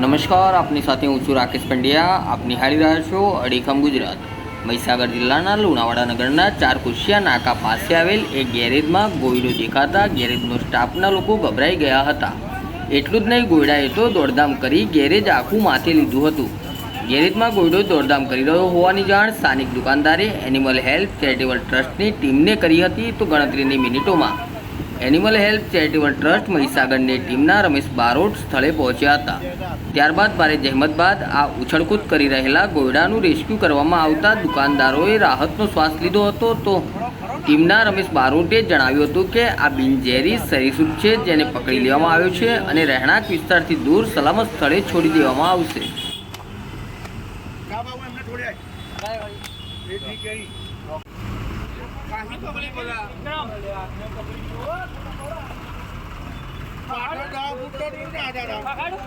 નમસ્કાર, આપની સાથે હું છું રાકેશ પંડ્યા. આપ નિહાળી રહ્યા છો અડીખમ ગુજરાત. મહીસાગર જિલ્લાના લુણાવાડા નગરના ચારકુશિયા નાકા પાસે આવેલ એક ગેરેજમાં ગોયડો દેખાતા ગેરેજનો સ્ટાફના લોકો ગભરાઈ ગયા હતા. એટલું જ નહીં, ગોયડાએ તો દોડધામ કરી ગેરેજ આખું માથે લીધું હતું. ગેરેજમાં ગોયડો દોડધામ કરી રહ્યો હોવાની જાણ સ્થાનિક દુકાનદારે એનિમલ હેલ્પ ચેરિટેબલ ટ્રસ્ટની ટીમને કરી હતી. તો ગણતરીની મિનિટોમાં એનિમલ હેલ્પ ચેરિટેબલ ટ્રસ્ટ મહીસાગરની ટીમના રમેશ બારોટ સ્થળે પહોંચ્યા હતા. ત્યારબાદ ભારે જહેમત બાદ આ ઉછળકૂદ કરી રહેલા ગોયડાનું રેસ્ક્યુ કરવામાં આવતા દુકાનદારોએ રાહતનો શ્વાસ લીધો હતો. તો ટીમના રમેશ બારોટે જણાવ્યું હતું કે આ બિનઝેરી સરીસૃપ છે, જેને પકડી લેવામાં આવ્યો છે અને રહેણાંક વિસ્તારથી દૂર સલામત સ્થળે છોડી દેવામાં આવશે. પાડો